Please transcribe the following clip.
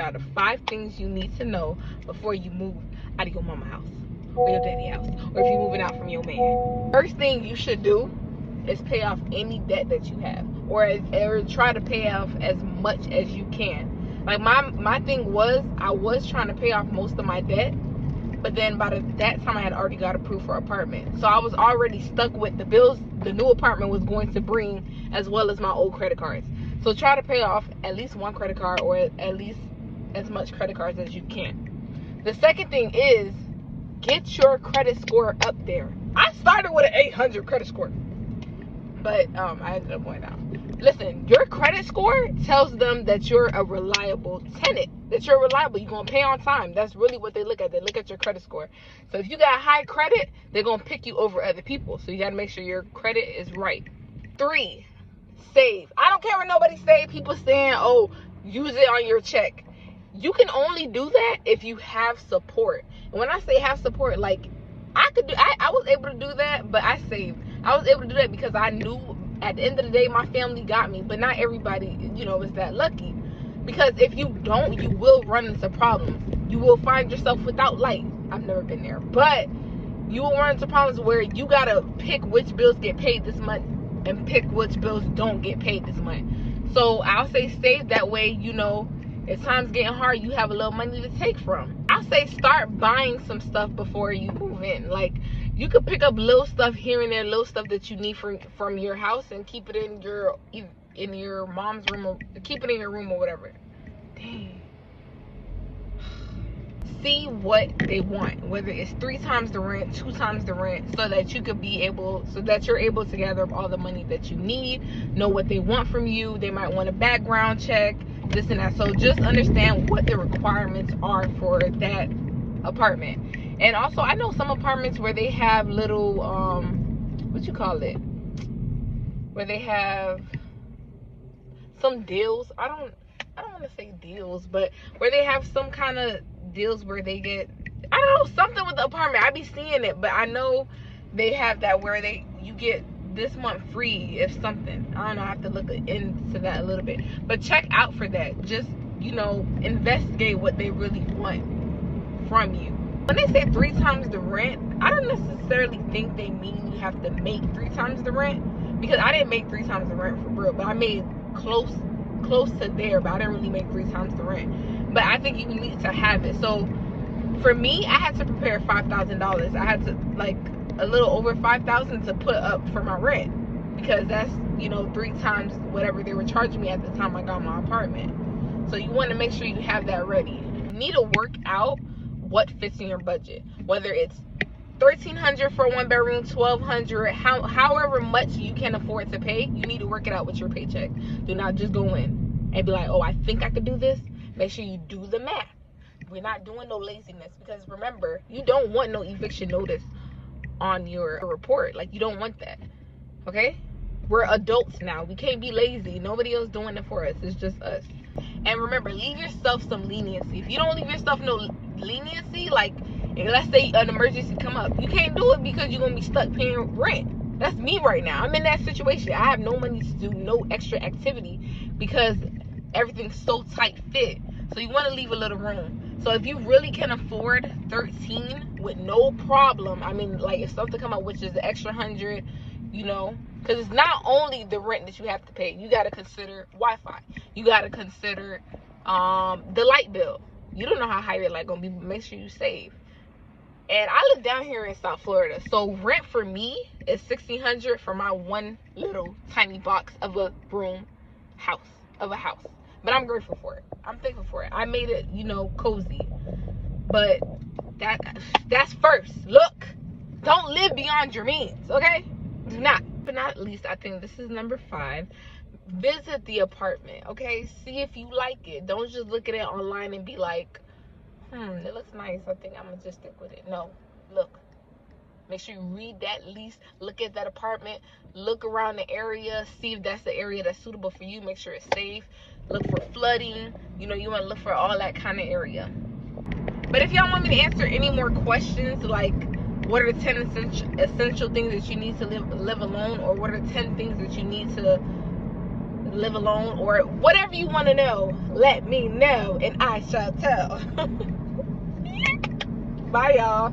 out of 5 things you need to know before you move out of your mama house or your daddy house, or if you're moving out from your man. First thing you should do is pay off any debt that you have, or try to pay off as much as you can. Like my thing was, I was trying to pay off most of my debt, but then by that time I had already got approved for an apartment, so I was already stuck with the bills the new apartment was going to bring, as well as my old credit cards. So try to pay off at least one credit card, or at least as much credit cards as you can. The second thing is, get your credit score up there. I started with an 800 credit score, but I ended up going down. Listen, your credit score tells them that you're a reliable tenant, that you're reliable, you're going to pay on time. That's really what they look at. They look at your credit score. So if you got high credit, they're going to pick you over other people. So you got to make sure your credit is right. 3, save. I don't care what nobody say. People saying, oh, use it on your check. You can only do that if you have support. And when I say have support, like I was able to do that, but I saved. I was able to do that because I knew at the end of the day my family got me, but not everybody, is that lucky. Because if you don't, you will run into problems. You will find yourself without light. I've never been there, but you will run into problems where you gotta pick which bills get paid this month and pick which bills don't get paid this month. So I'll say save, that way, if time's getting hard, you have a little money to take from. I'll say start buying some stuff before you move in. Like, you could pick up little stuff here and there, little stuff that you need from your house, and keep it in your mom's room, or keep it in your room or whatever. Dang. See what they want, whether it's 3 times the rent, 2 times the rent, so that you're able to gather up all the money that you need, know what they want from you. They might want a background check, this and that. So just understand what the requirements are for that apartment. And also, I know some apartments where they have little where they have some deals. I don't want to say deals, but where they have some kind of deals where they get, I don't know, something with the apartment. I be seeing it, but I know they have that where you get this month free if something. I don't know, I have to look into that a little bit, but check out for that. Just investigate what they really want from you. When they say 3 times the rent, I don't necessarily think they mean you have to make 3 times the rent, because I didn't make 3 times the rent for real, but I made close to there, but I didn't really make 3 times the rent. But I think you need to have it. So for me, I had to prepare $5,000. I had to, like, a little over $5,000 to put up for my rent, because that's 3 times whatever they were charging me at the time I got my apartment. So you want to make sure you have that ready. You need to work out what fits in your budget, whether it's $1,300 for 1 bedroom, $1,200, however much you can afford to pay. You need to work it out with your paycheck. Do not just go in and be like, oh, I think I could do this. Make sure you do the math. We're not doing no laziness, because remember, you don't want no eviction notice on your report. Like, you don't want that. Okay, we're adults now. We can't be lazy. Nobody else doing it for us. It's just us. And remember, leave yourself some leniency. If you don't leave yourself no leniency, like, let's say an emergency come up, you can't do it because you're gonna be stuck paying rent. That's me right now. I'm in that situation. I have no money to do no extra activity because everything's so tight fit. So you want to leave a little room. So if you really can afford 13 with no problem, I mean, like, if something come up, which is the extra 100, because it's not only the rent that you have to pay. You got to consider Wi-Fi. You got to consider the light bill. You don't know how high your light gonna be, but make sure you save. And I live down here in South Florida, so rent for me is $1,600 for my one little tiny box of a house. But I'm grateful for it. I'm thankful for it. I made it, cozy. But that's first. Look, don't live beyond your means, okay? Do not. But not least, I think this is number 5. Visit the apartment, okay? See if you like it. Don't just look at it online and be like, it looks nice, I think I'm gonna just stick with it. No, look. Make sure you read that lease. Look at that apartment. Look around the area. See if that's the area that's suitable for you. Make sure it's safe. Look for flooding. You want to look for all that kind of area. But if y'all want me to answer any more questions, like what are the 10 essential things that you need to live alone, or what are 10 things that you need to live alone, or whatever you want to know, let me know and I shall tell. Bye, y'all.